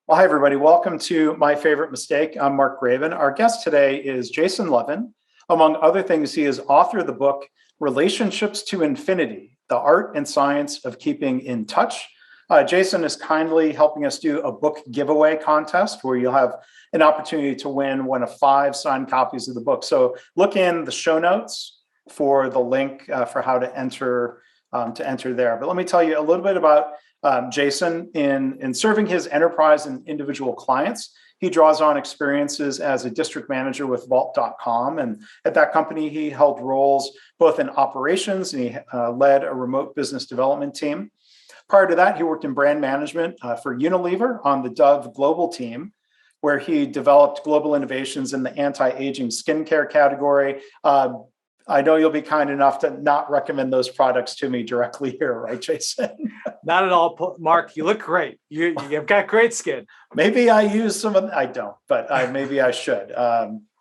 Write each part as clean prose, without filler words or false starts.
Well, hi, everybody. Welcome to My Favorite Mistake. I'm Mark Ravin. Our guest today is Jason Levin. Among other things, he is author of the book, Relationships to Infinity, The Art and Science of Keeping in Touch. Jason is kindly helping us do a book giveaway contest where you'll have an opportunity to win one of 5 signed copies of the book. So look in the show notes for the link for how to enter there. But let me tell you a little bit about Jason. In serving his enterprise and individual clients, he draws on experiences as a district manager with Vault.com. And at that company, he held roles both in operations and he led a remote business development team. Prior to that, he worked in brand management for Unilever on the Dove Global team, where he developed global innovations in the anti-aging skincare category. I know you'll be kind enough to not recommend those products to me directly here, right, Jason? Not at all, Mark. You look great. You've got great skin. Maybe I use some of them. I don't, but maybe I should.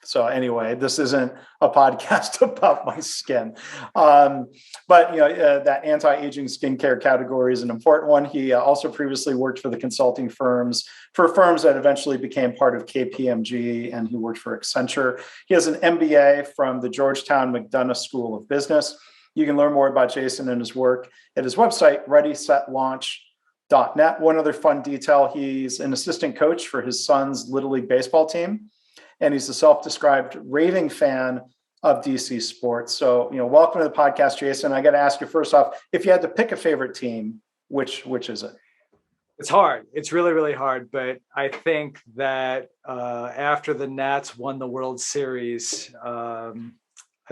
So anyway, this isn't a podcast about my skin. But that anti-aging skincare category is an important one. He also previously worked for the consulting firms that eventually became part of KPMG, and he worked for Accenture. He has an MBA from the Georgetown McDonough School of Business. You can learn more about Jason and his work at his website, readysetlaunch.net. One other fun detail, he's an assistant coach for his son's Little League baseball team. And he's a self-described raving fan of DC sports. So, welcome to the podcast, Jason. I got to ask you first off, if you had to pick a favorite team, which is it? It's hard. It's really, really hard. But I think that after the Nats won the World Series, I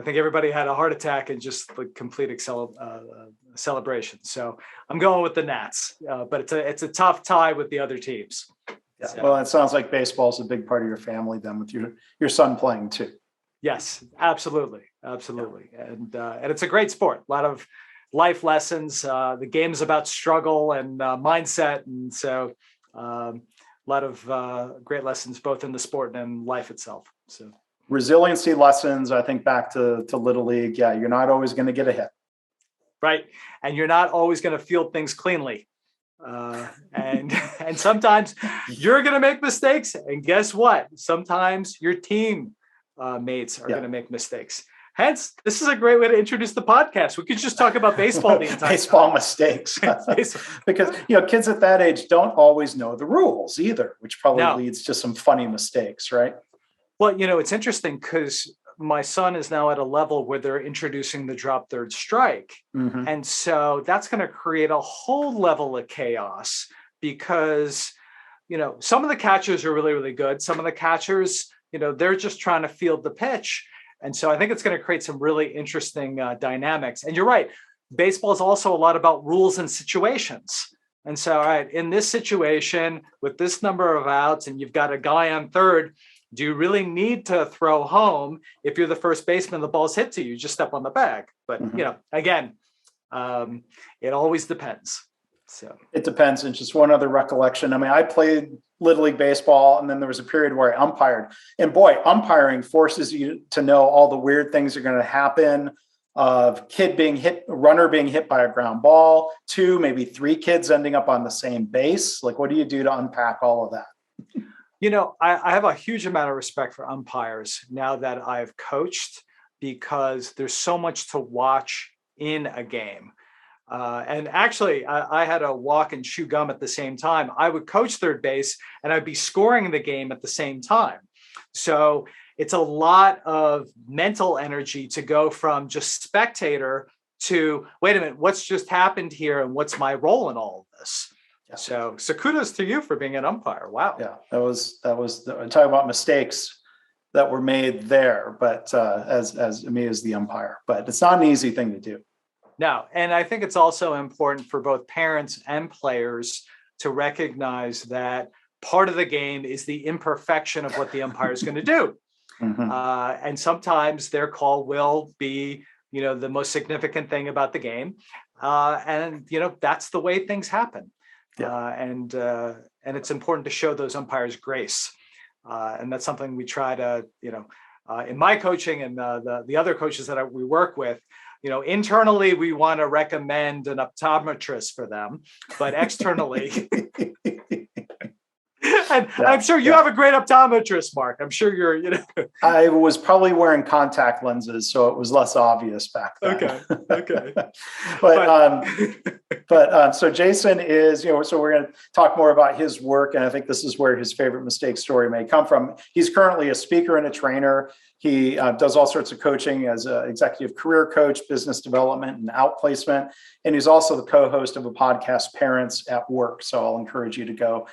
think everybody had a heart attack and just the complete celebration. So I'm going with the Nats. But it's a tough tie with the other teams. Yeah. So, well, it sounds like baseball is a big part of your family then, with your son playing too. Yes, absolutely. Yeah. And it's a great sport. A lot of life lessons. The game is about struggle and mindset, and so a lot of great lessons both in the sport and life itself. So resiliency lessons. I think back to Little League. Yeah, you're not always going to get a hit, right? And you're not always going to field things cleanly. And sometimes you're going to make mistakes, and guess what? Sometimes your team mates are going to make mistakes. Hence, this is a great way to introduce the podcast. We could just talk about baseball the entire baseball mistakes, because kids at that age don't always know the rules either, which probably leads to some funny mistakes, right? Well, it's interesting because my son is now at a level where they're introducing the drop third strike. Mm-hmm. And so that's going to create a whole level of chaos because, some of the catchers are really, really good. Some of the catchers, they're just trying to field the pitch. And so I think it's going to create some really interesting dynamics. And you're right. Baseball is also a lot about rules and situations. And so, all right, in this situation with this number of outs and you've got a guy on third, do you really need to throw home if you're the first baseman, the ball's hit to you, just step on the bag? But, again, it always depends. So it depends. And just one other recollection. I mean, I played Little League baseball, and then there was a period where I umpired. And boy, umpiring forces you to know all the weird things that are going to happen of runner being hit by a ground ball, 2, maybe 3 kids ending up on the same base. Like, what do you do to unpack all of that? I have a huge amount of respect for umpires now that I've coached, because there's so much to watch in a game. And actually, I had to walk and chew gum at the same time. I would coach third base and I'd be scoring the game at the same time. So it's a lot of mental energy to go from just spectator to, wait a minute, what's just happened here and what's my role in all of this? Yeah. So kudos to you for being an umpire. Wow. Yeah, that was talking about mistakes that were made there, but as me as the umpire, but it's not an easy thing to do. No, and I think it's also important for both parents and players to recognize that part of the game is the imperfection of what the umpire is going to do. Mm-hmm. And sometimes their call will be, the most significant thing about the game. And that's the way things happen. Yeah. And it's important to show those umpires grace. And that's something we try to, in my coaching and the other coaches that we work with, internally, we want to recommend an optometrist for them, but externally, And I'm sure you have a great optometrist, Mark. I'm sure you're, I was probably wearing contact lenses, so it was less obvious back then. Okay. So Jason is, so we're going to talk more about his work, and I think this is where his favorite mistake story may come from. He's currently a speaker and a trainer. He does all sorts of coaching as an executive career coach, business development, and outplacement. And he's also the co-host of a podcast, Parents at Work. So I'll encourage you to go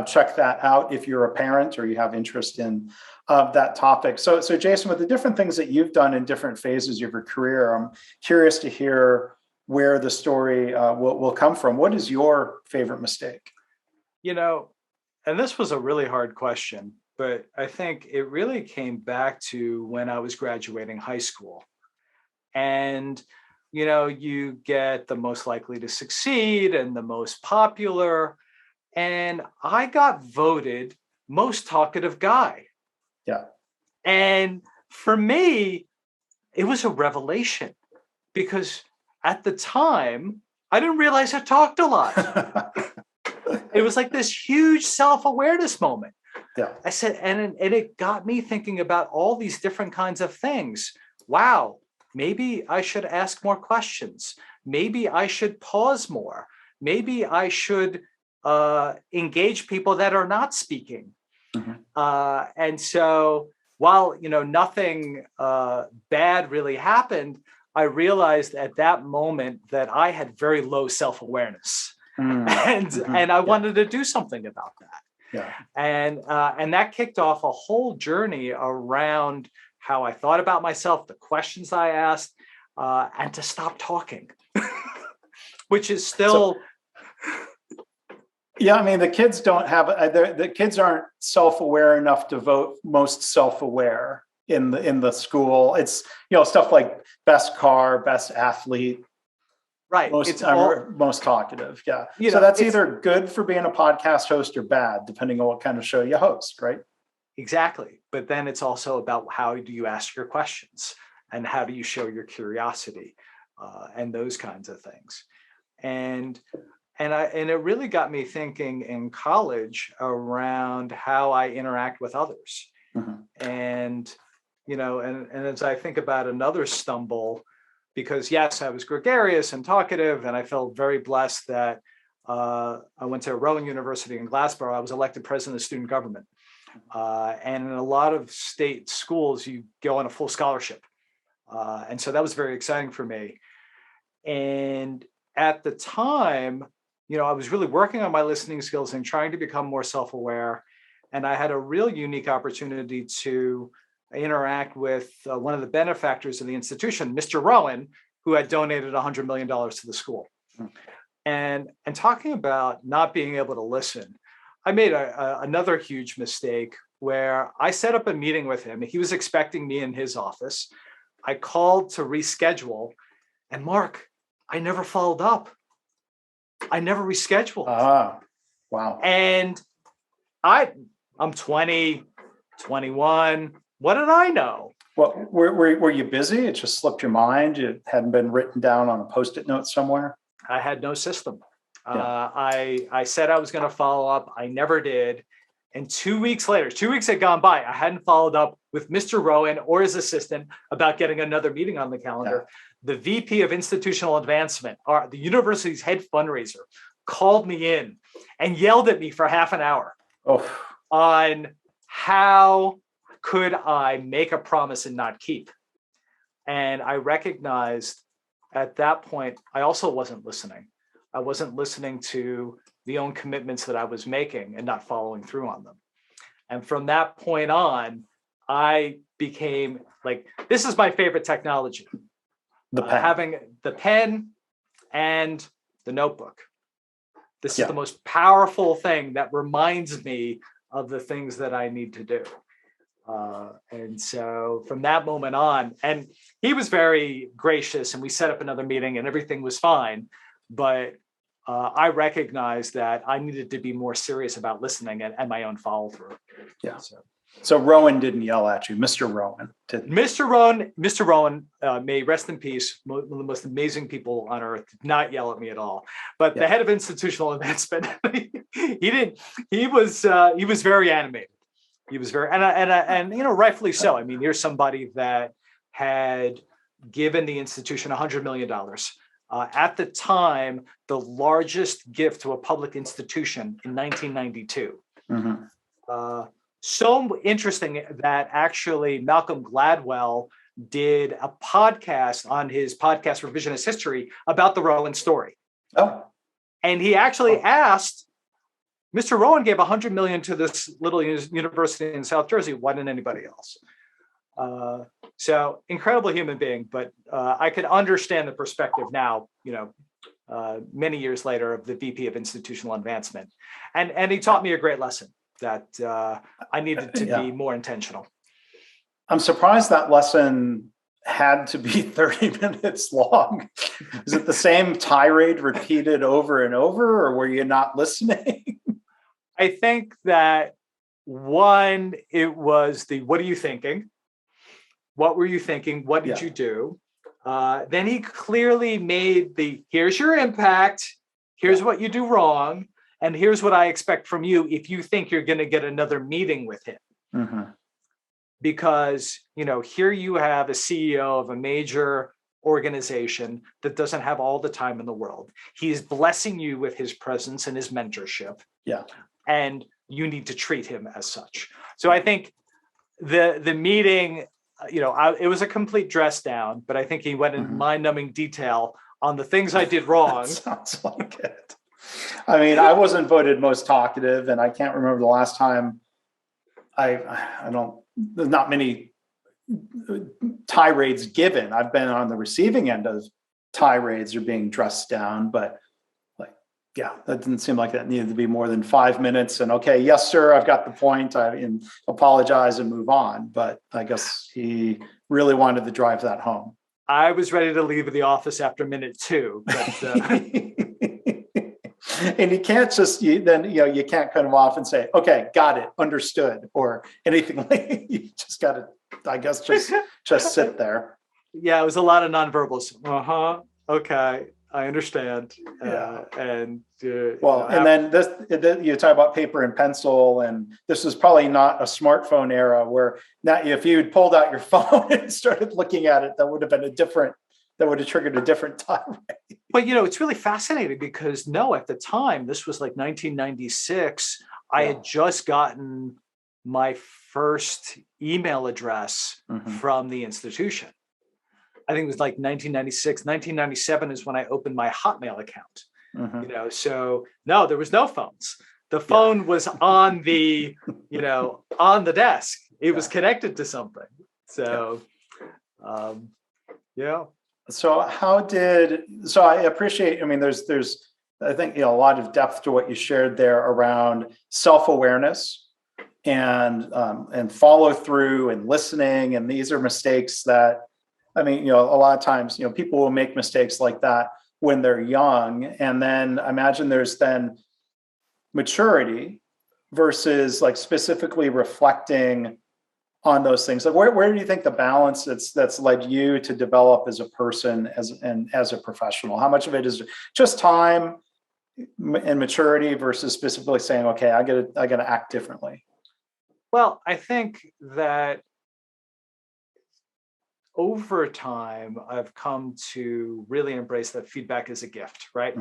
check that out if you're a parent or you have interest in that topic. So Jason, with the different things that you've done in different phases of your career, I'm curious to hear where the story will come from. What is your favorite mistake? And this was a really hard question, but I think it really came back to when I was graduating high school. And, you get the most likely to succeed and the most popular. And I got voted most talkative guy. Yeah. And for me, it was a revelation because at the time, I didn't realize I talked a lot. It was like this huge self-awareness moment. Yeah. I said, and it got me thinking about all these different kinds of things. Wow, maybe I should ask more questions. Maybe I should pause more. Maybe I should engage people that are not speaking. Mm-hmm. And so while, nothing bad really happened, I realized at that moment that I had very low self-awareness. And I wanted to do something about that. Yeah. And that kicked off a whole journey around how I thought about myself, the questions I asked, and to stop talking, which is still. Yeah, I mean, the kids don't have the kids aren't self-aware enough to vote most self-aware in the school. It's stuff like best car, best athlete. Right. Most talkative. Yeah. So that's either good for being a podcast host or bad, depending on what kind of show you host, right? Exactly. But then it's also about how do you ask your questions and how do you show your curiosity and those kinds of things. And it really got me thinking in college around how I interact with others. Mm-hmm. And as I think about another stumble, because yes, I was gregarious and talkative, and I felt very blessed that I went to Rowan University in Glassboro. I was elected president of student government. And in a lot of state schools, you go on a full scholarship. And so that was very exciting for me. And at the time, I was really working on my listening skills and trying to become more self-aware. And I had a real unique opportunity to interact with one of the benefactors of the institution, Mr. Rowan, who had donated $100 million to the school. And talking about not being able to listen, I made another huge mistake where I set up a meeting with him. He was expecting me in his office. I called to reschedule, and Mark, I never followed up. I never rescheduled. Wow. And I'm 20, 21. What did I know? Well, were you busy? It just slipped your mind? It hadn't been written down on a Post-it note somewhere? I had no system. Yeah. I said I was going to follow up. I never did. And 2 weeks later, 2 weeks had gone by. I hadn't followed up with Mr. Rowan or his assistant about getting another meeting on the calendar. Yeah. The VP of Institutional Advancement, the university's head fundraiser, called me in and yelled at me for half an hour on how could I make a promise and not keep. And I recognized at that point, I also wasn't listening. I wasn't listening to the own commitments that I was making and not following through on them. And from that point on, I became like, this is my favorite technology. The pen. Having the pen and the notebook. This is the most powerful thing that reminds me of the things that I need to do. And so from that moment on, and he was very gracious and we set up another meeting and everything was fine. But I recognized that I needed to be more serious about listening and my own follow through. Yeah. So. So Rowan didn't yell at you, Mr. Rowan did. Mr. Rowan, may rest in peace, one of the most amazing people on earth, did not yell at me at all. But the head of institutional advancement, he was very animated. He was very, and rightfully so. I mean, here's somebody that had given the institution $100 million. At the time, the largest gift to a public institution in 1992. Mm-hmm. So interesting that actually Malcolm Gladwell did a podcast on his podcast Revisionist History about the Rowan story. Oh. And he actually asked, Mr. Rowan gave $100 million to this little university in South Jersey. Why didn't anybody else? So incredible human being, but I could understand the perspective now, many years later, of the VP of Institutional Advancement. And he taught me a great lesson that I needed to be more intentional. I'm surprised that lesson had to be 30 minutes long. Is it the same tirade repeated over and over, or were you not listening? I think that one, it was the, what are you thinking? What were you thinking? What did you do? Then he clearly made the, here's your impact. Here's what you do wrong. And here's what I expect from you if you think you're going to get another meeting with him. Mm-hmm. Because, here you have a CEO of a major organization that doesn't have all the time in the world. He is blessing you with his presence and his mentorship. Yeah. And you need to treat him as such. So I think the meeting, it was a complete dress down, but I think he went in mind-numbing detail on the things I did wrong. Sounds like it. I mean, I wasn't voted most talkative, and I can't remember the last time there's not many tirades given. I've been on the receiving end of tirades or being dressed down, but that didn't seem like that needed to be more than 5 minutes. And okay, yes, sir, I've got the point. I apologize and move on. But I guess he really wanted to drive that home. I was ready to leave the office after minute 2. But, and you can't just you can't cut him off and say, okay, got it, understood, or anything like. You just got to, I guess, just sit there. Yeah, it was a lot of nonverbals. Okay. I understand. And then this, you talk about paper and pencil, and this is probably not a smartphone era where now if you'd pulled out your phone and started looking at it, that would have triggered a different tirade. But it's really fascinating because at the time, this was like 1996. I had just gotten my first email address from the institution. I think it was like 1996, 1997 is when I opened my Hotmail account, so no, there was no phones. The phone was on the, on the desk. It was connected to something. So, So I appreciate, there's, I think, a lot of depth to what you shared there around self-awareness and follow through and listening. And these are mistakes that, a lot of times, people will make mistakes like that when they're young. And then I imagine there's then maturity versus like specifically reflecting on those things. Like where do you think the balance that's led you to develop as a person, as a professional? How much of it is just time and maturity versus specifically saying, okay, I gotta act differently? Well, I think that over time, I've come to really embrace that feedback is a gift, right?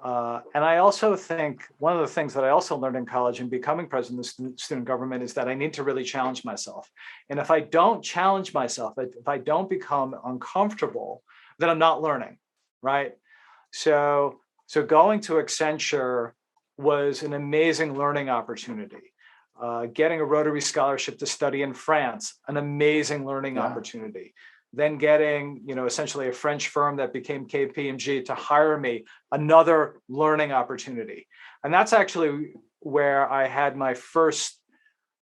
And I also think one of the things that I also learned in college and becoming president of student government is that I need to really challenge myself. And if I don't challenge myself, if I don't become uncomfortable, then I'm not learning, right? So going to Accenture was an amazing learning opportunity. Getting a Rotary scholarship to study in France, an amazing learning opportunity. Then getting, essentially a French firm that became KPMG to hire me, another learning opportunity. And that's actually where I had my first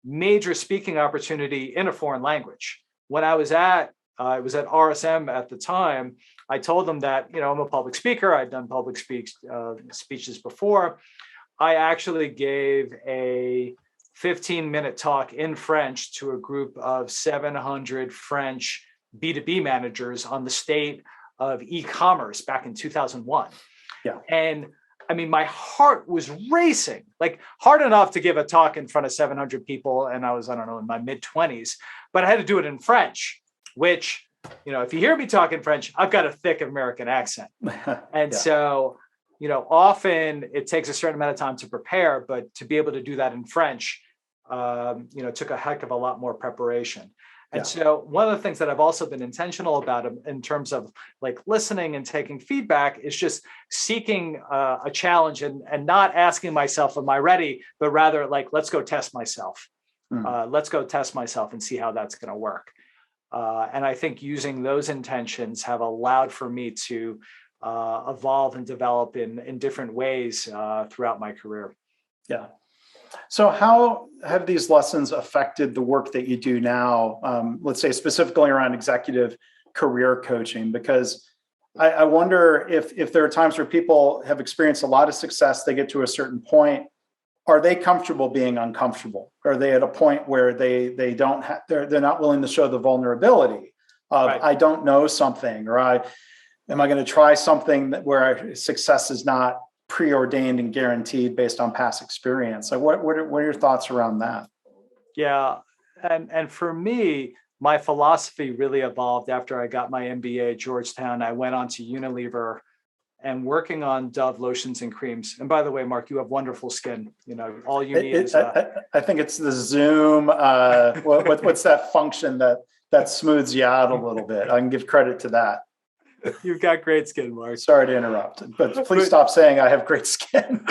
major speaking opportunity in a foreign language. When I was at RSM at the time, I told them that, I'm a public speaker. I'd done speeches before. I actually gave a 15-minute talk in French to a group of 700 French B2B managers on the state of e-commerce back in 2001. Yeah. And I mean, my heart was racing, like hard enough to give a talk in front of 700 people. And I was, I don't know, in my mid-20s, but I had to do it in French, which, if you hear me talking French, I've got a thick American accent. And so, often it takes a certain amount of time to prepare, but to be able to do that in French, took a heck of a lot more preparation. And so one of the things that I've also been intentional about in terms of like listening and taking feedback is just seeking a challenge and not asking myself, am I ready? But rather like, let's go test myself. Let's go test myself and see how that's going to work. And I think using those intentions have allowed for me to evolve and develop in different ways throughout my career. Yeah. So how have these lessons affected the work that you do now, let's say specifically around executive career coaching? Because I wonder if there are times where people have experienced a lot of success, they get to a certain point, are they comfortable being uncomfortable? Are they at a point where they're not willing to show the vulnerability of right. I don't know something, or am I going to try something where success is not preordained and guaranteed based on past experience? Like what are your thoughts around that? Yeah. And for me, my philosophy really evolved after I got my MBA at Georgetown. I went on to Unilever and working on Dove lotions and creams. And by the way, Mark, you have wonderful skin. All you need is I think it's the Zoom. What's that function that smooths you out a little bit? I can give credit to that. You've got great skin, Mark. Sorry to interrupt, but please stop saying I have great skin.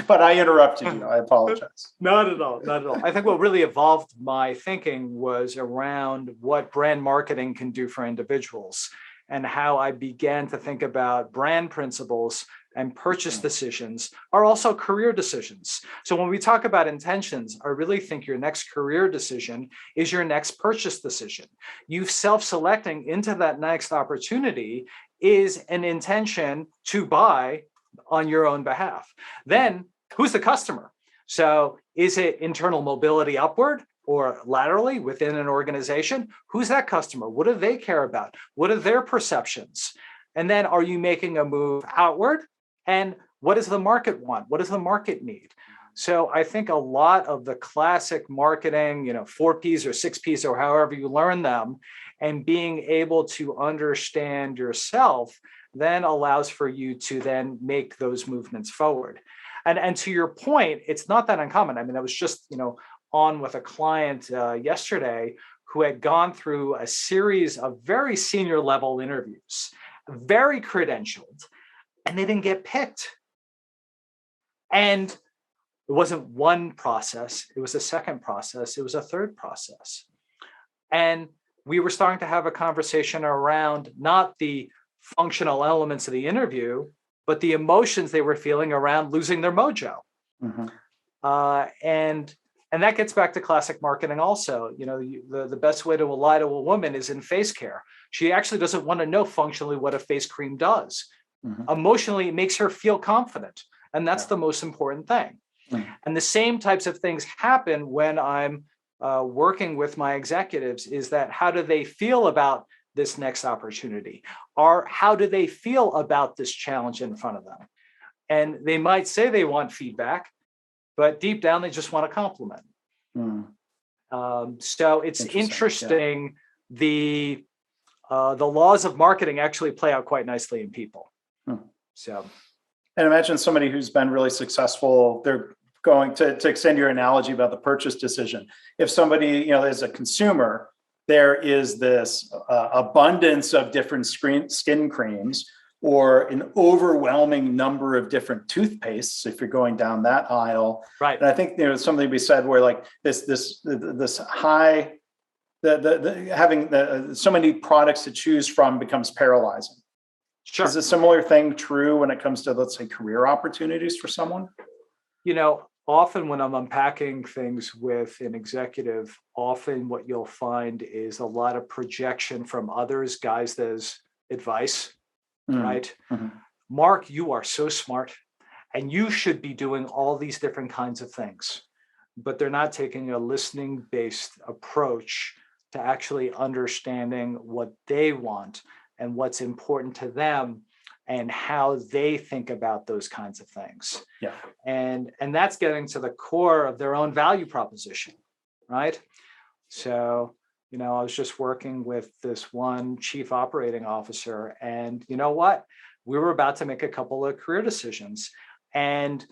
But I interrupted you. I apologize. Not at all. Not at all. I think what really evolved my thinking was around what brand marketing can do for individuals and how I began to think about brand principles and purchase decisions are also career decisions. So when we talk about intentions, I really think your next career decision is your next purchase decision. You self-selecting into that next opportunity is an intention to buy on your own behalf. Then who's the customer? So is it internal mobility upward or laterally within an organization? Who's that customer? What do they care about? What are their perceptions? And then are you making a move outward? And what does the market want? What does the market need? So I think a lot of the classic marketing, 4 Ps or 6 Ps or however you learn them, and being able to understand yourself then allows for you to then make those movements forward. And to your point, it's not that uncommon. I mean, I was just, on with a client yesterday who had gone through a series of very senior level interviews, very credentialed, and they didn't get picked. And it wasn't one process, it was a second process, it was a third process. And we were starting to have a conversation around not the functional elements of the interview, but the emotions they were feeling around losing their mojo. Mm-hmm. And that gets back to classic marketing also. The best way to lie to a woman is in face care. She actually doesn't want to know functionally what a face cream does. Mm-hmm. Emotionally, it makes her feel confident. And that's the most important thing. Mm-hmm. And the same types of things happen when I'm working with my executives is that how do they feel about this next opportunity? Or how do they feel about this challenge in front of them? And they might say they want feedback, but deep down, they just want a compliment. So it's interesting. Yeah. The laws of marketing actually play out quite nicely in people. So, and imagine somebody who's been really successful. They're going to extend your analogy about the purchase decision. If somebody, is a consumer, there is this abundance of different skin creams, or an overwhelming number of different toothpastes if you're going down that aisle. Right. And I think something to be said where like this high, having so many products to choose from becomes paralyzing. Sure. Is a similar thing true when it comes to, let's say, career opportunities for someone? Often when I'm unpacking things with an executive, often what you'll find is a lot of projection from others, guys, as advice. Right. Mm-hmm. Mark, you are so smart. And you should be doing all these different kinds of things. But they're not taking a listening-based approach to actually understanding what they want and what's important to them and how they think about those kinds of things. Yeah. And that's getting to the core of their own value proposition, right? So, I was just working with this one chief operating officer, and you know what? We were about to make a couple of career decisions. And,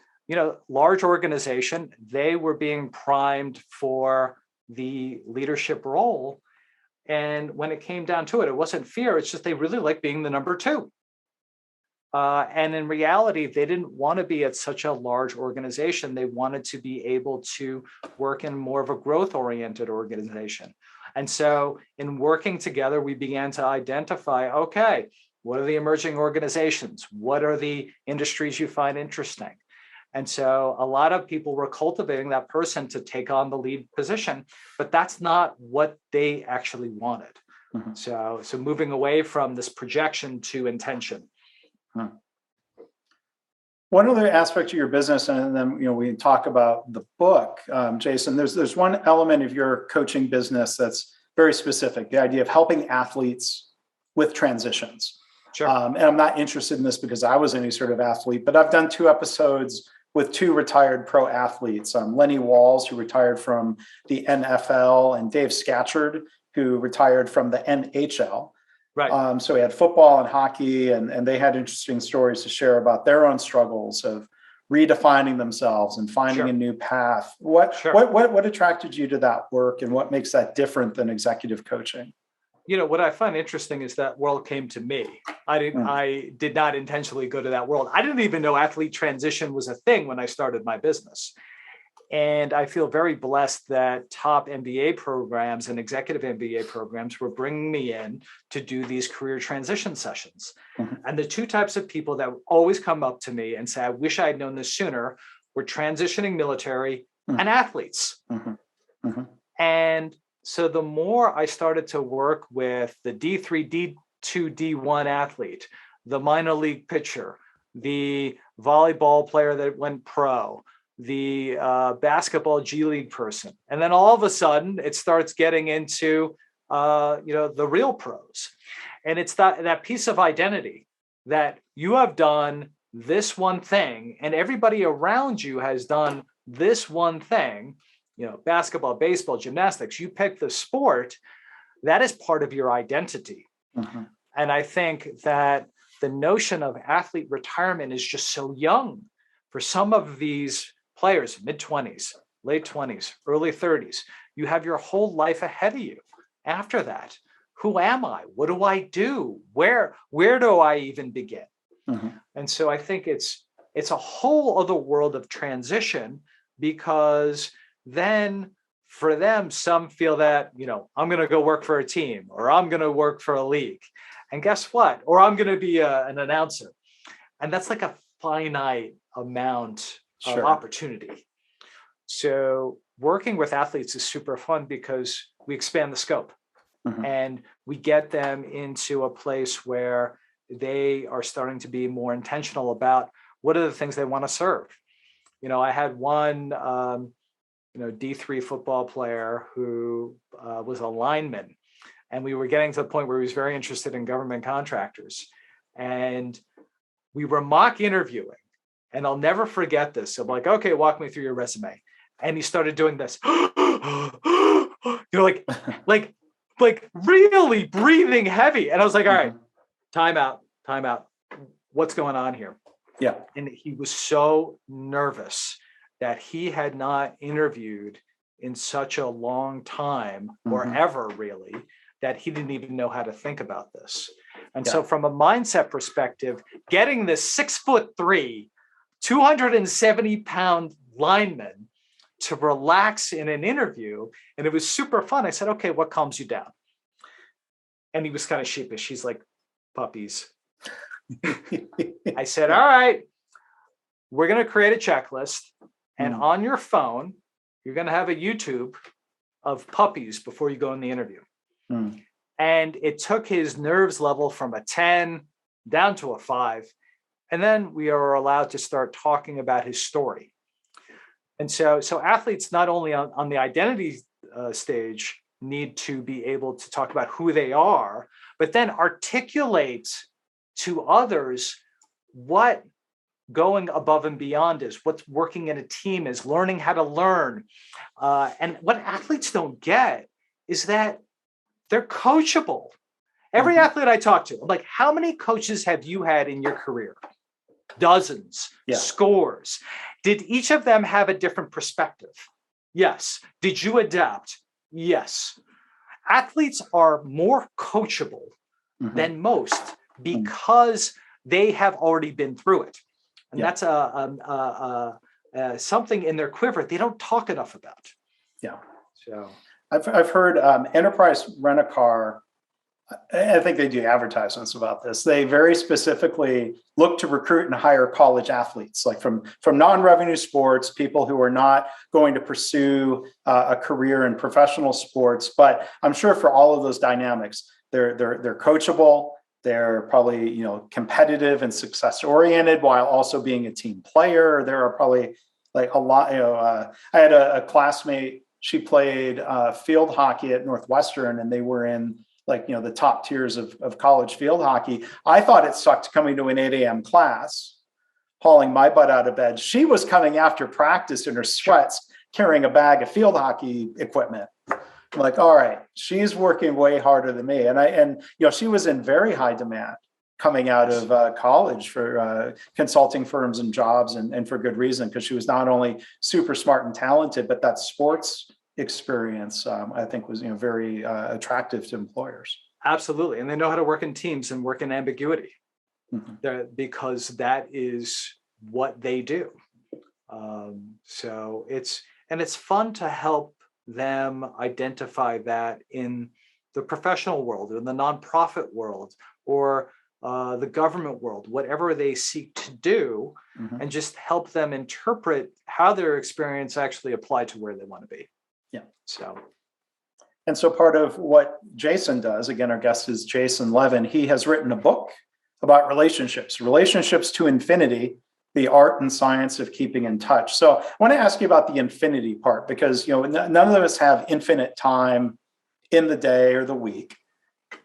large organization, they were being primed for the leadership role. And when it came down to it, it wasn't fear. It's just they really like being the number two. And in reality, they didn't want to be at such a large organization. They wanted to be able to work in more of a growth-oriented organization. And so in working together, we began to identify, okay, what are the emerging organizations? What are the industries you find interesting? And so a lot of people were cultivating that person to take on the lead position, but that's not what they actually wanted. Mm-hmm. So moving away from this projection to intention. One other aspect of your business, and then we talk about the book, Jason. There's one element of your coaching business that's very specific: the idea of helping athletes with transitions. Sure. And I'm not interested in this because I was any sort of athlete, but I've done 2 episodes with 2 retired pro athletes: Lenny Walls, who retired from the NFL, and Dave Scatchard, who retired from the NHL. Right. So we had football and hockey, and they had interesting stories to share about their own struggles of redefining themselves and finding Sure. a new path. What attracted you to that work, and what makes that different than executive coaching? What I find interesting is that world came to me. I did not intentionally go to that world. I didn't even know athlete transition was a thing when I started my business. And I feel very blessed that top MBA programs and executive MBA programs were bringing me in to do these career transition sessions. Mm-hmm. And the 2 types of people that always come up to me and say, I wish I had known this sooner, were transitioning military and athletes. Mm-hmm. Mm-hmm. And so the more I started to work with the D3, D2, D1 athlete, the minor league pitcher, the volleyball player that went pro, the basketball G League person, and then all of a sudden it starts getting into the real pros, and it's that piece of identity that you have done this one thing, and everybody around you has done this one thing. Basketball, baseball, gymnastics. You pick the sport that is part of your identity, and I think that the notion of athlete retirement is just so young for some of these players, mid-20s, late 20s, early 30s. You have your whole life ahead of you. After that, who am I? What do I do? Where do I even begin? Mm-hmm. And so I think it's a whole other world of transition, because then for them, some feel that, I'm going to go work for a team, or I'm going to work for a league. And guess what? Or I'm going to be an announcer. And that's like a finite amount of opportunity. So working with athletes is super fun because we expand the scope, and we get them into a place where they are starting to be more intentional about what are the things they want to serve. I had one, D3 football player who was a lineman, and we were getting to the point where he was very interested in government contractors, and we were mock interviewing. And I'll never forget this. So I'm like, okay, walk me through your resume. And he started doing this, like really breathing heavy. And I was like, all right, time out. What's going on here? Yeah. And he was so nervous that he had not interviewed in such a long time, or ever really, that he didn't even know how to think about this. And so from a mindset perspective, getting this 6'3", 270-pound lineman to relax in an interview, and it was super fun. I said, okay, what calms you down? And he was kind of sheepish. He's like, puppies. I said, all right, we're going to create a checklist, and on your phone, you're going to have a YouTube of puppies before you go in the interview. And it took his nerves level from a 10 down to a 5. And then we are allowed to start talking about his story. And so athletes, not only on the identity stage, need to be able to talk about who they are, but then articulate to others what going above and beyond is, what's working in a team is, learning how to learn. And what athletes don't get is that they're coachable. Every athlete I talk to, I'm like, how many coaches have you had in your career? Dozens, scores. Did each of them have a different perspective? Yes. Did you adapt? Yes. Athletes are more coachable than most because they have already been through it. And that's something in their quiver they don't talk enough about. Yeah. So I've heard Enterprise Rent-A-Car, I think they do advertisements about this. They very specifically look to recruit and hire college athletes, like from non-revenue sports, people who are not going to pursue a career in professional sports. But I'm sure for all of those dynamics, they're coachable. They're probably competitive and success oriented while also being a team player. There are probably like a lot. I had a classmate. She played field hockey at Northwestern, and they were in the top tiers of college field hockey. I thought it sucked coming to an 8 a.m. class, hauling my butt out of bed. She was coming after practice in her sweats, carrying a bag of field hockey equipment. I'm like, all right, she's working way harder than me. And she was in very high demand coming out of college for consulting firms and jobs, and for good reason, because she was not only super smart and talented, but that sports experience, I think, was very attractive to employers. Absolutely. And they know how to work in teams and work in ambiguity, because that is what they do. So it's fun to help them identify that in the professional world, or in the nonprofit world, or the government world, whatever they seek to do, and just help them interpret how their experience actually applied to where they want to be. Yeah. So part of what Jason does, again, our guest is Jason Levin. He has written a book about relationships to infinity, the art and science of keeping in touch. So I want to ask you about the infinity part, because none of us have infinite time in the day or the week.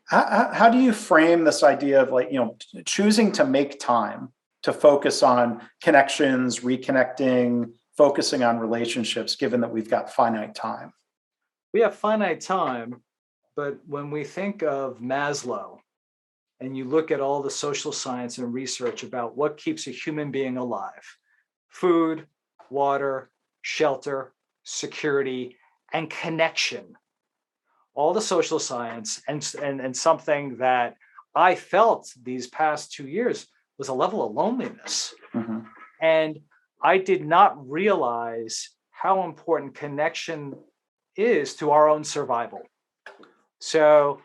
How do you frame this idea of choosing to make time to focus on connections, reconnecting, focusing on relationships, given that we've got finite time? We have finite time, but when we think of Maslow, and you look at all the social science and research about what keeps a human being alive: food, water, shelter, security, and connection. All the social science, and something that I felt these past 2 years was a level of loneliness. And I did not realize how important connection is to our own survival. So,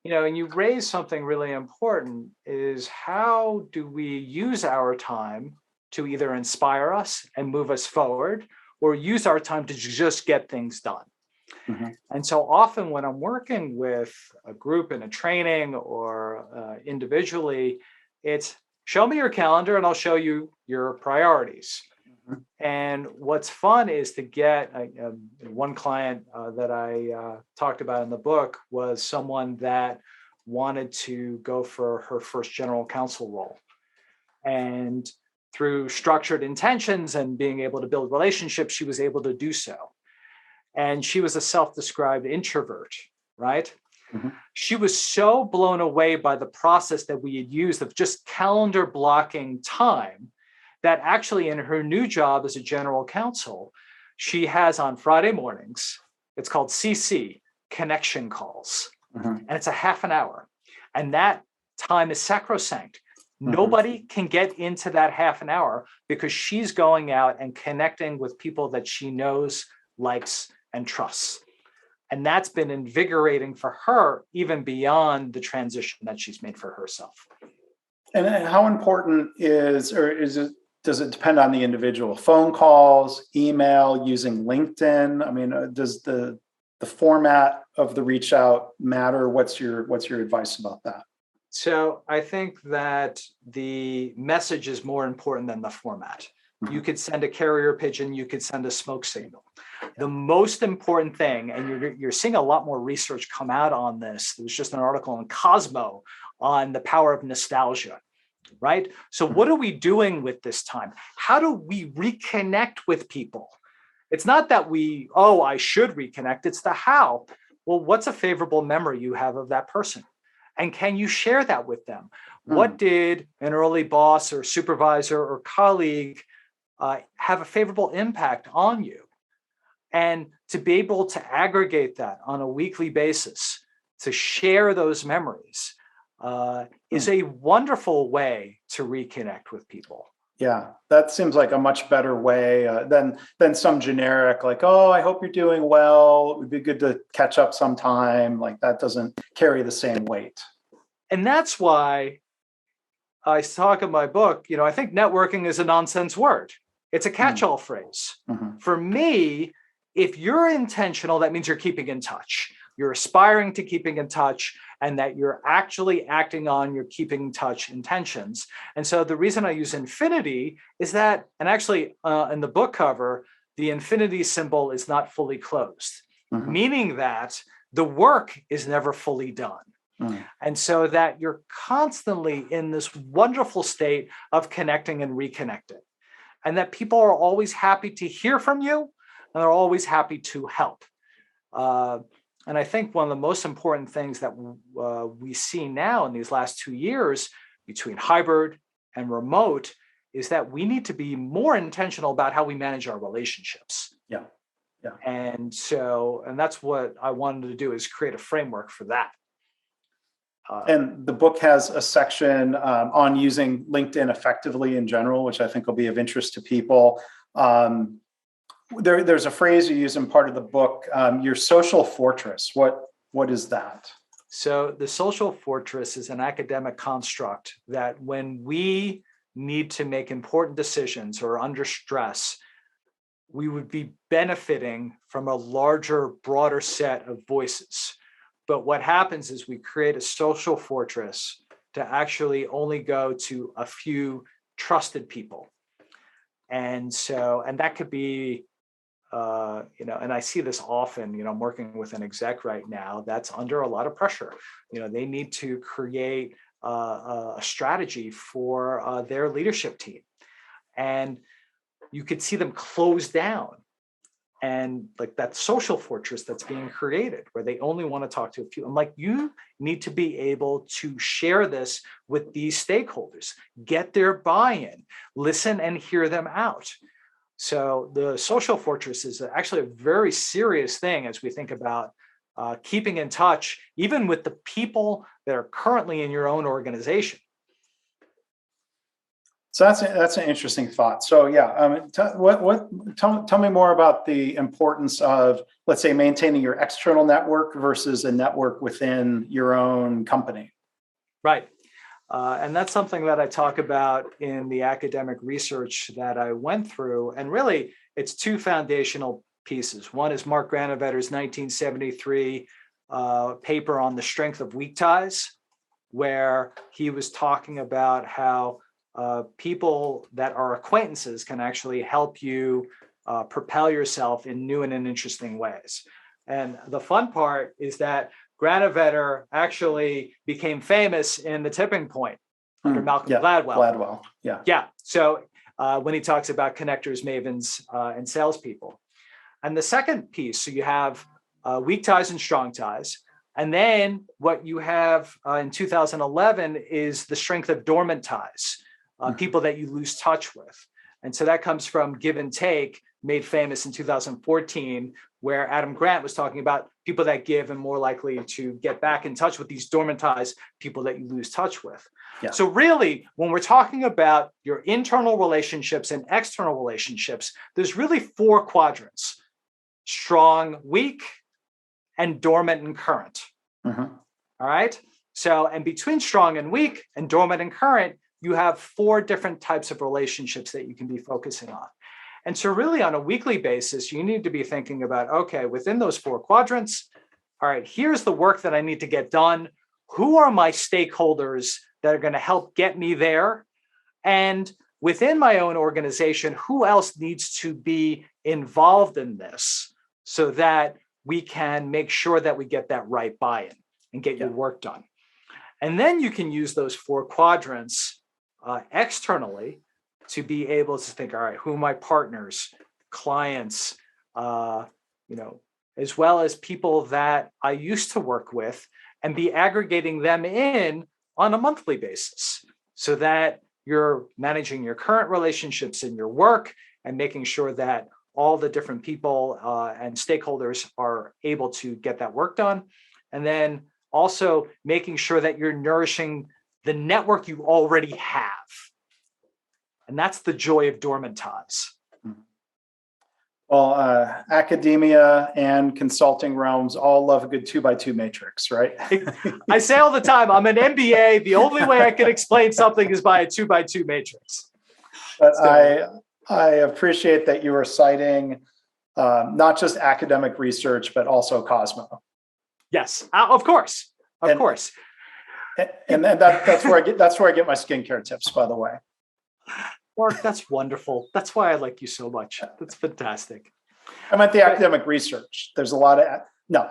and you raise something really important, is how do we use our time to either inspire us and move us forward, or use our time to just get things done? And so often when I'm working with a group in a training, or individually, it's show me your calendar and I'll show you your priorities. And what's fun is to get one client that I talked about in the book was someone that wanted to go for her first general counsel role. And through structured intentions and being able to build relationships, she was able to do so. And she was a self-described introvert, right? She was so blown away by the process that we had used of just calendar blocking time, that actually in her new job as a general counsel, she has on Friday mornings, it's called CC, connection calls. And it's a half an hour. And that time is sacrosanct. Nobody can get into that half an hour, because she's going out and connecting with people that she knows, likes, and trusts. And that's been invigorating for her, even beyond the transition that she's made for herself. And how important does it depend on the individual? Phone calls, email, using LinkedIn? I mean, does the format of the reach out matter? What's your advice about that? So I think that the message is more important than the format. You could send a carrier pigeon, you could send a smoke signal. The most important thing, and you're seeing a lot more research come out on this. There was just an article in Cosmo on the power of nostalgia, right? So what are we doing with this time? How do we reconnect with people? It's not that I should reconnect. It's the how. Well, what's a favorable memory you have of that person? And can you share that with them? What did an early boss or supervisor or colleague have a favorable impact on you? And to be able to aggregate that on a weekly basis, to share those memories is a wonderful way to reconnect with people. Yeah, that seems like a much better way than some generic, like, oh, I hope you're doing well. It would be good to catch up sometime. Like that doesn't carry the same weight. And that's why I talk in my book, I think networking is a nonsense word. It's a catch-all phrase. For me, if you're intentional, that means you're keeping in touch. You're aspiring to keeping in touch, and that you're actually acting on your keeping in touch intentions. And so the reason I use infinity is that, and actually in the book cover, the infinity symbol is not fully closed, meaning that the work is never fully done. And so that you're constantly in this wonderful state of connecting and reconnecting, and that people are always happy to hear from you, and they're always happy to help. And I think one of the most important things that we see now in these last 2 years between hybrid and remote is that we need to be more intentional about how we manage our relationships. Yeah. And that's what I wanted to do, is create a framework for that. And the book has a section on using LinkedIn effectively in general, which I think will be of interest to people. There's a phrase you use in part of the book, your social fortress. What is that? So the social fortress is an academic construct that when we need to make important decisions or under stress, we would be benefiting from a larger, broader set of voices. But what happens is we create a social fortress to actually only go to a few trusted people. And that could be, and I see this often, I'm working with an exec right now that's under a lot of pressure. They need to create a strategy for their leadership team. And you could see them close down. And like that social fortress that's being created where they only want to talk to a few. I'm like, you need to be able to share this with these stakeholders, get their buy-in, listen and hear them out. So the social fortress is actually a very serious thing as we think about keeping in touch, even with the people that are currently in your own organization. So that's an interesting thought. So yeah, tell me more about the importance of, let's say, maintaining your external network versus a network within your own company. Right. And that's something that I talk about in the academic research that I went through. And really, it's two foundational pieces. One is Mark Granovetter's 1973 paper on the strength of weak ties, where he was talking about how people that are acquaintances can actually help you propel yourself in new and in interesting ways. And the fun part is that Granovetter actually became famous in The Tipping Point under Malcolm Gladwell. Yeah. So when he talks about connectors, mavens, and salespeople. And the second piece, so you have weak ties and strong ties. And then what you have in 2011 is the strength of dormant ties. People that you lose touch with. And so that comes from Give and Take, made famous in 2014, where Adam Grant was talking about people that give and more likely to get back in touch with these dormant ties, people that you lose touch with. Yeah. So really, when we're talking about your internal relationships and external relationships, there's really four quadrants: strong, weak, and dormant and current. All right. So, and between strong and weak and dormant and current, you have four different types of relationships that you can be focusing on. And so really on a weekly basis, you need to be thinking about, okay, within those four quadrants, all right, here's the work that I need to get done. who are my stakeholders that are going to help get me there? And within my own organization, who else needs to be involved in this so that we can make sure that we get that right buy-in and get your work done? And then you can use those 4 quadrants externally to be able to think, all right, who are my partners, clients, as well as people that I used to work with, and be aggregating them in on a monthly basis so that you're managing your current relationships in your work and making sure that all the different people and stakeholders are able to get that work done. And then also making sure that you're nourishing the network you already have. And that's the joy of Dormantage. Well, academia and consulting realms all love a good 2x2 matrix, right? I say all the time, I'm an MBA. The only way I can explain something is by a 2x2 matrix. But I appreciate that you are citing not just academic research, but also Cosmo. Yes, of course, of course. And that's where I get my skincare tips, by the way. Mark, that's wonderful. That's why I like you so much. That's fantastic. I meant the academic research. There's a lot of no.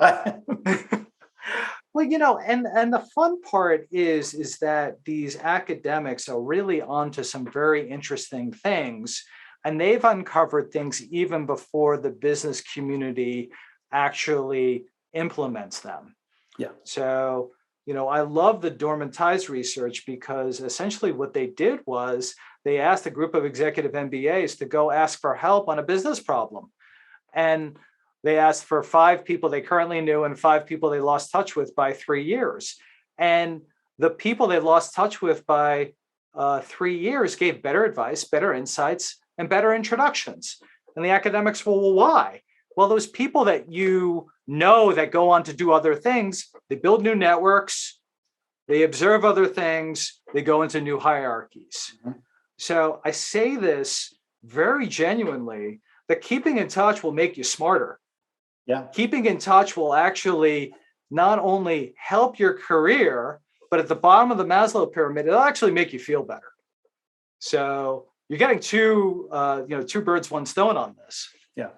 Well, and the fun part is that these academics are really onto some very interesting things, and they've uncovered things even before the business community actually implements them. Yeah. So, I love the Dormantage research because essentially what they did was they asked a group of executive MBAs to go ask for help on a business problem. And they asked for 5 people they currently knew and 5 people they lost touch with by 3 years. And the people they lost touch with by 3 years gave better advice, better insights, and better introductions. And the academics, well, why? Well, those people that you know that go on to do other things, they build new networks, they observe other things, they go into new hierarchies. Mm-hmm. So I say this very genuinely, that keeping in touch will make you smarter. Yeah. Keeping in touch will actually not only help your career, but at the bottom of the Maslow pyramid, it'll actually make you feel better. So you're getting two birds, one stone on this. Yeah.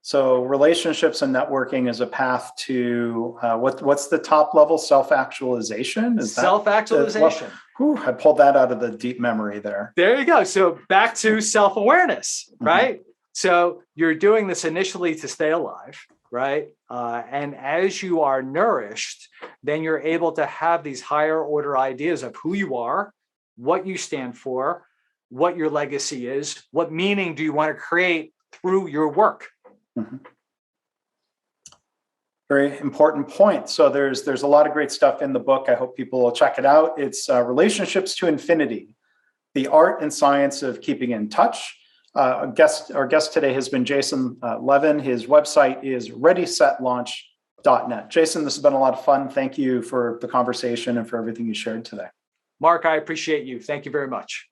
So relationships and networking is a path to what's the top level? Self-actualization? Self-actualization. I pulled that out of the deep memory there. There you go. So back to self-awareness, right? Mm-hmm. So you're doing this initially to stay alive, right? And as you are nourished, then you're able to have these higher order ideas of who you are, what you stand for, what your legacy is, what meaning do you want to create through your work. Mm-hmm. Very important point. So there's a lot of great stuff in the book. I hope people will check it out. It's Relationships to Infinity, the art and science of keeping in touch. Our guest today has been Jason Levin. His website is readysetlaunch.net. Jason, this has been a lot of fun. Thank you for the conversation and for everything you shared today. Mark, I appreciate you. Thank you very much.